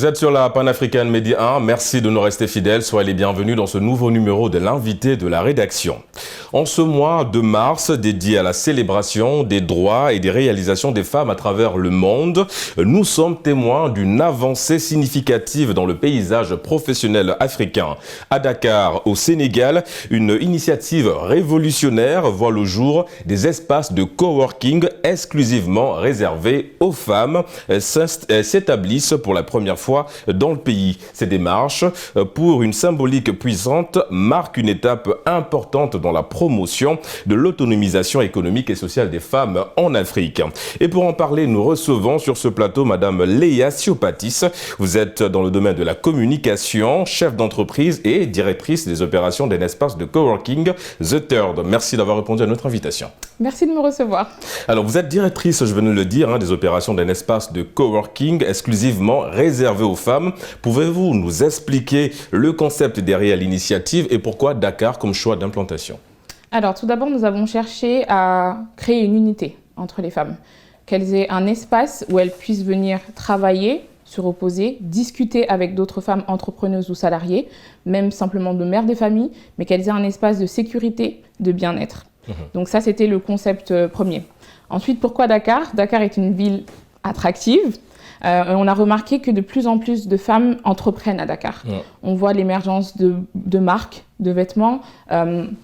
Vous êtes sur la Pan-African Média 1, merci de nous rester fidèles, soyez les bienvenus dans ce nouveau numéro de l'invité de la rédaction. En ce mois de mars, dédié à la célébration des droits et des réalisations des femmes à travers le monde, nous sommes témoins d'une avancée significative dans le paysage professionnel africain. À Dakar, au Sénégal, une initiative révolutionnaire voit le jour. Des espaces de coworking exclusivement réservés aux femmes s'établissent pour la première fois dans le pays. Ces démarches, pour une symbolique puissante, marquent une étape importante dans la promotion de l'autonomisation économique et sociale des femmes en Afrique. Et pour en parler, nous recevons sur ce plateau Madame Léa Siopatis. Vous êtes dans le domaine de la communication, chef d'entreprise et directrice des opérations d'un espace de coworking, The Third. Merci d'avoir répondu à notre invitation. Merci de me recevoir. Alors, vous êtes directrice, je venais de le dire, des opérations d'un espace de coworking exclusivement réservé aux femmes. Pouvez-vous nous expliquer le concept derrière l'initiative et pourquoi Dakar comme choix d'implantation? Alors, tout d'abord, nous avons cherché à créer une unité entre les femmes, qu'elles aient un espace où elles puissent venir travailler, se reposer, discuter avec d'autres femmes entrepreneuses ou salariées, même simplement de mères des familles, mais qu'elles aient un espace de sécurité, de bien-être. Donc ça, c'était le concept premier. Ensuite, pourquoi Dakar? Dakar est une ville attractive. On a remarqué que de plus en plus de femmes entreprennent à Dakar. On voit l'émergence de marques de vêtements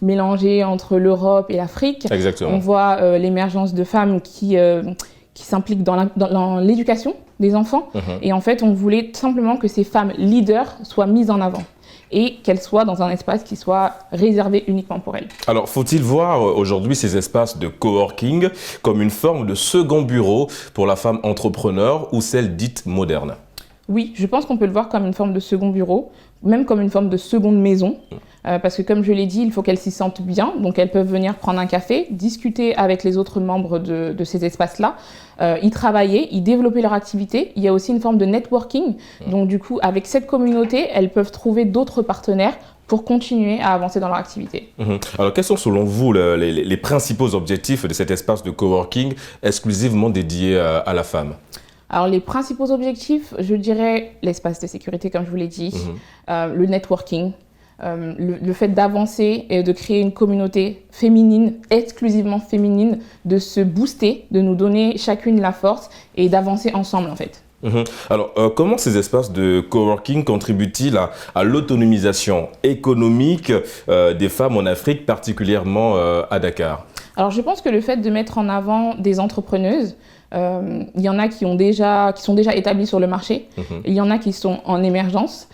mélangées entre l'Europe et l'Afrique. Exactement. On voit l'émergence de femmes qui s'impliquent dans l'éducation des enfants. Et en fait, on voulait simplement que ces femmes leaders soient mises en avant et qu'elles soient dans un espace qui soit réservé uniquement pour elles. Alors, faut-il voir aujourd'hui ces espaces de coworking comme une forme de second bureau pour la femme entrepreneur ou celle dite moderne? Oui, je pense qu'on peut le voir comme une forme de second bureau, même comme une forme de seconde maison. Parce que comme je l'ai dit, il faut qu'elles s'y sentent bien. Donc elles peuvent venir prendre un café, discuter avec les autres membres de ces espaces-là, y travailler, y développer leur activité. Il y a aussi une forme de networking. Donc du coup, avec cette communauté, elles peuvent trouver d'autres partenaires pour continuer à avancer dans leur activité. Alors quels sont selon vous les principaux objectifs de cet espace de coworking exclusivement dédié à la femme? Alors les principaux objectifs, je dirais l'espace de sécurité, comme je vous l'ai dit, le networking, le fait d'avancer et de créer une communauté féminine, exclusivement féminine, de se booster, de nous donner chacune la force et d'avancer ensemble en fait. Alors, comment ces espaces de coworking contribuent-ils à l'autonomisation économique des femmes en Afrique, particulièrement à Dakar? Alors je pense que le fait de mettre en avant des entrepreneuses, il y en a qui sont déjà établies sur le marché, il y en a qui sont en émergence,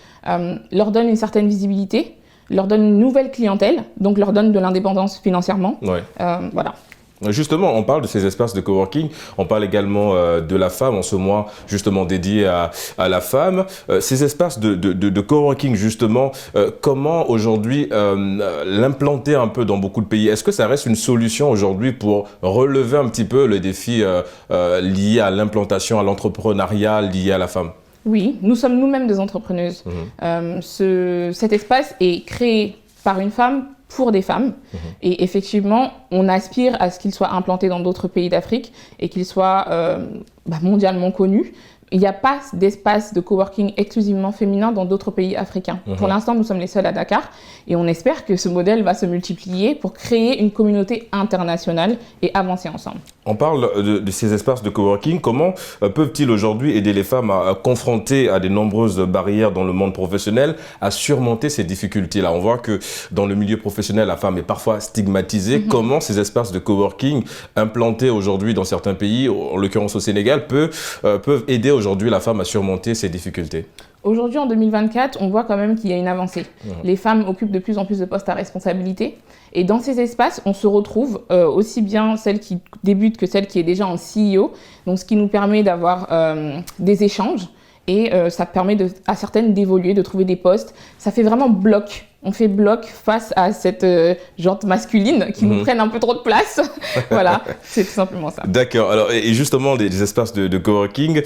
leur donne une certaine visibilité, leur donne une nouvelle clientèle, donc leur donne de l'indépendance financièrement. Voilà. Justement, on parle de ces espaces de coworking, on parle également de la femme en ce mois justement dédié à la femme. Ces espaces de coworking justement, comment aujourd'hui l'implanter un peu dans beaucoup de pays? Est-ce que ça reste une solution aujourd'hui pour relever un petit peu le défi lié à l'implantation, à l'entrepreneuriat lié à la femme? Oui, nous sommes nous-mêmes des entrepreneuses. Cet espace est créé par une femme pour des femmes. Et effectivement, on aspire à ce qu'il soit implanté dans d'autres pays d'Afrique et qu'il soit mondialement connu. Il n'y a pas d'espace de coworking exclusivement féminin dans d'autres pays africains. Pour l'instant, nous sommes les seuls à Dakar et on espère que ce modèle va se multiplier pour créer une communauté internationale et avancer ensemble. On parle de ces espaces de coworking. Comment peuvent-ils aujourd'hui aider les femmes à confronter à de nombreuses barrières dans le monde professionnel, à surmonter ces difficultés-là? On voit que dans le milieu professionnel, la femme est parfois stigmatisée. Comment ces espaces de coworking implantés aujourd'hui dans certains pays, en l'occurrence au Sénégal, peuvent aider aujourd'hui la femme à surmonter ces difficultés? Aujourd'hui, en 2024, on voit quand même qu'il y a une avancée. Les femmes occupent de plus en plus de postes à responsabilité. Et dans ces espaces, on se retrouve aussi bien celle qui débute que celle qui est déjà en CEO. Donc, ce qui nous permet d'avoir des échanges. Et ça permet à certaines d'évoluer, de trouver des postes. Ça fait vraiment bloc on fait bloc face à cette jante masculine qui nous prenne un peu trop de place. Voilà, c'est tout simplement ça. D'accord. Alors, et justement, des espaces de coworking,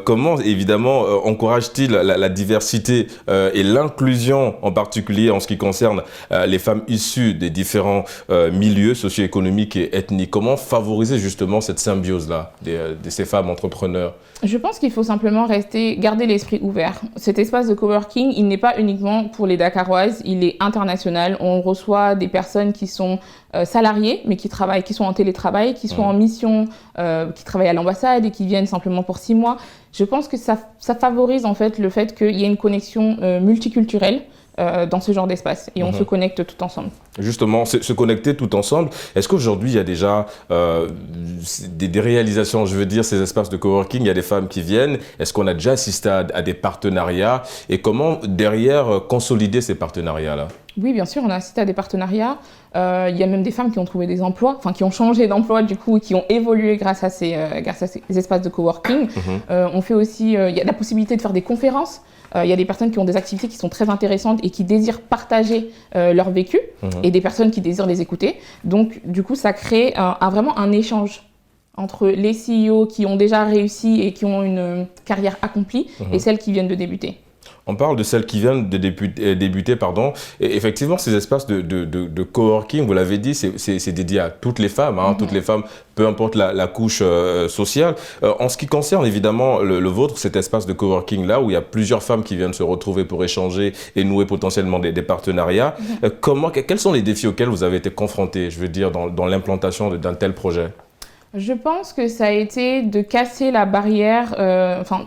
comment évidemment encourage-t-il la diversité et l'inclusion, en particulier en ce qui concerne les femmes issues des différents milieux socio-économiques et ethniques? Comment favoriser justement cette symbiose-là de ces femmes entrepreneurs? Je pense qu'il faut simplement garder l'esprit ouvert. Cet espace de coworking, il n'est pas uniquement pour les Dakaroises, il est international. On reçoit des personnes qui sont salariées, mais qui sont en télétravail, qui sont en mission, qui travaillent à l'ambassade et qui viennent simplement pour 6 mois. Je pense que ça favorise en fait le fait qu'il y ait une connexion multiculturelle dans ce genre d'espace et on se connecte tout ensemble. Justement, se connecter tout ensemble. Est-ce qu'aujourd'hui, il y a déjà des réalisations, je veux dire, ces espaces de coworking, il y a des femmes qui viennent. Est-ce qu'on a déjà assisté à des partenariats et comment, derrière, consolider ces partenariats-là? Oui, bien sûr, on a assisté à des partenariats. Il y a même des femmes qui ont trouvé des emplois, qui ont changé d'emploi du coup, qui ont évolué grâce à ces espaces de coworking. On fait aussi, il y a la possibilité de faire des conférences. Il y a des personnes qui ont des activités qui sont très intéressantes et qui désirent partager leur vécu et des personnes qui désirent les écouter. Donc, du coup, ça crée vraiment un échange entre les CEO qui ont déjà réussi et qui ont une carrière accomplie et celles qui viennent de débuter. On parle de celles qui viennent de débuter, pardon. Et effectivement, ces espaces de coworking, vous l'avez dit, c'est dédié à toutes les femmes, toutes les femmes, peu importe la couche sociale. En ce qui concerne évidemment le vôtre, cet espace de coworking-là, où il y a plusieurs femmes qui viennent se retrouver pour échanger et nouer potentiellement des partenariats, quels sont les défis auxquels vous avez été confrontés, je veux dire, dans l'implantation d'un tel projet? Je pense que ça a été de casser la barrière,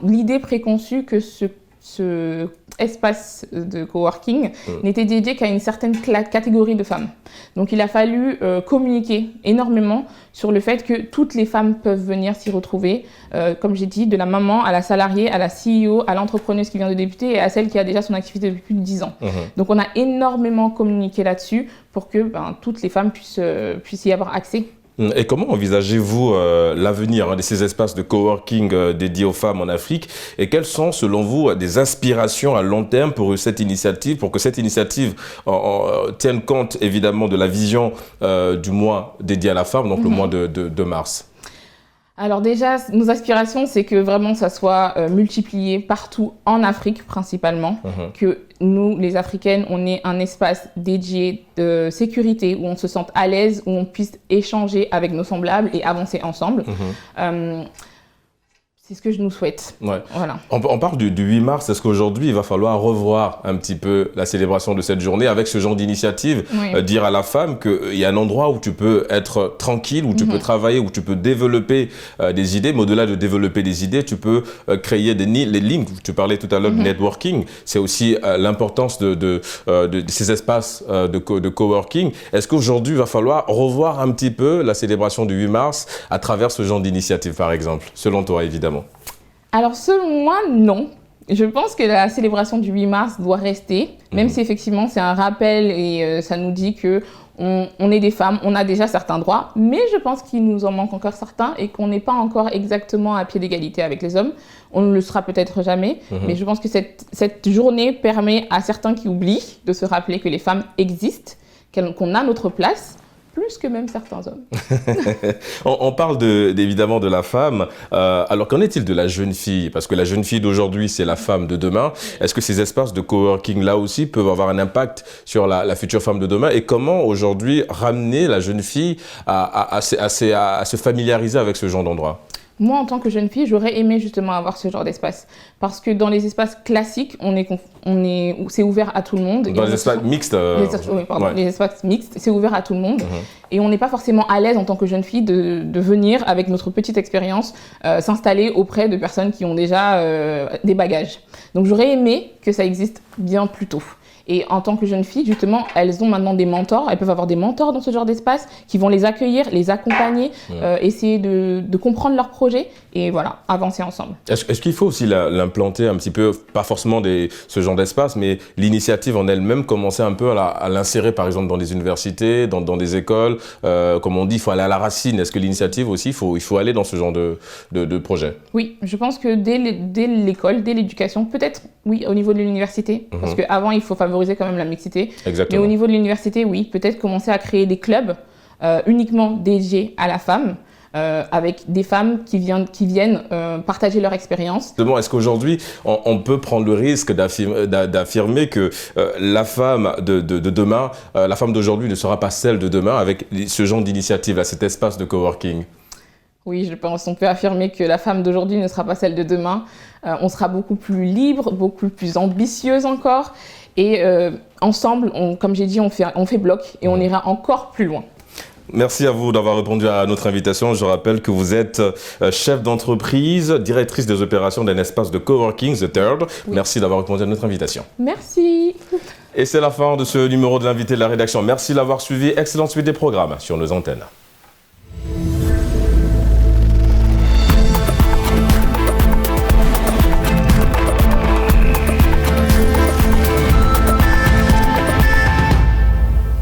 l'idée préconçue que ce espace de coworking n'était dédié qu'à une certaine catégorie de femmes. Donc il a fallu communiquer énormément sur le fait que toutes les femmes peuvent venir s'y retrouver, comme j'ai dit, de la maman à la salariée, à la CEO, à l'entrepreneuse qui vient de débuter et à celle qui a déjà son activité depuis plus de 10 ans. Donc on a énormément communiqué là-dessus pour que toutes les femmes puissent y avoir accès. Et comment envisagez-vous l'avenir de ces espaces de coworking dédiés aux femmes en Afrique? Et quelles sont, selon vous, des inspirations à long terme pour que cette initiative tienne compte évidemment de la vision du mois dédié à la femme, donc le mois de mars? Alors déjà, nos aspirations, c'est que vraiment ça soit multiplié partout en Afrique principalement, que nous, les Africaines, on ait un espace dédié de sécurité où on se sente à l'aise, où on puisse échanger avec nos semblables et avancer ensemble. C'est ce que je nous souhaite. Ouais. Voilà. On parle du 8 mars. Est-ce qu'aujourd'hui, il va falloir revoir un petit peu la célébration de cette journée avec ce genre d'initiative, dire à la femme qu'il y a un endroit où tu peux être tranquille, où tu peux travailler, où tu peux développer des idées, mais au-delà de développer des idées, tu peux créer les lignes. Tu parlais tout à l'heure de networking. C'est aussi l'importance de ces espaces de coworking. Est-ce qu'aujourd'hui, il va falloir revoir un petit peu la célébration du 8 mars à travers ce genre d'initiative, par exemple, selon toi, évidemment? Alors selon moi, non. Je pense que la célébration du 8 mars doit rester, même si effectivement c'est un rappel et ça nous dit que on est des femmes, on a déjà certains droits, mais je pense qu'il nous en manque encore certains et qu'on n'est pas encore exactement à pied d'égalité avec les hommes. On ne le sera peut-être jamais, mais je pense que cette journée permet à certains qui oublient de se rappeler que les femmes existent, qu'on a notre place, plus que même certains hommes. On parle évidemment de la femme. Alors, qu'en est-il de la jeune fille? Parce que la jeune fille d'aujourd'hui, c'est la femme de demain. Est-ce que ces espaces de coworking, là aussi, peuvent avoir un impact sur la future femme de demain? Et comment, aujourd'hui, ramener la jeune fille à se familiariser avec ce genre d'endroit? Moi, en tant que jeune fille, j'aurais aimé justement avoir ce genre d'espace. Parce que dans les espaces classiques, c'est ouvert à tout le monde. Dans les espaces mixtes les espaces mixtes, c'est ouvert à tout le monde. Et on n'est pas forcément à l'aise en tant que jeune fille de venir, avec notre petite expérience, s'installer auprès de personnes qui ont déjà des bagages. Donc j'aurais aimé que ça existe bien plus tôt. Et en tant que jeune fille, justement, elles ont maintenant des mentors. Elles peuvent avoir des mentors dans ce genre d'espace qui vont les accueillir, les accompagner, essayer de comprendre leurs projets et voilà, avancer ensemble. Est-ce qu'il faut aussi l'implanter un petit peu, pas forcément ce genre d'espace, mais l'initiative en elle-même, commencer un peu à l'insérer, par exemple, dans les universités, dans des écoles. Comme on dit, il faut aller à la racine. Est-ce que l'initiative aussi, il faut aller dans ce genre de projet? Oui, je pense que dès l'école, dès l'éducation, peut-être, oui, au niveau de l'université, parce qu'avant, il faut favoriser quand même la mixité. Exactement. Mais au niveau de l'université, oui, peut-être commencer à créer des clubs uniquement dédiés à la femme, avec des femmes qui viennent partager leur expérience. Est-ce qu'aujourd'hui, on peut prendre le risque d'affirmer que la femme de demain, la femme d'aujourd'hui ne sera pas celle de demain avec ce genre d'initiative, cet espace de coworking? Oui, je pense qu'on peut affirmer que la femme d'aujourd'hui ne sera pas celle de demain. On sera beaucoup plus libre, beaucoup plus ambitieuse encore. Et ensemble, comme j'ai dit, on fait bloc et on ira encore plus loin. Merci à vous d'avoir répondu à notre invitation. Je rappelle que vous êtes chef d'entreprise, directrice des opérations d'un espace de coworking, The Third. Oui. Merci d'avoir répondu à notre invitation. Merci. Et c'est la fin de ce numéro de l'invité de la rédaction. Merci de l'avoir suivi. Excellente suite des programmes sur nos antennes.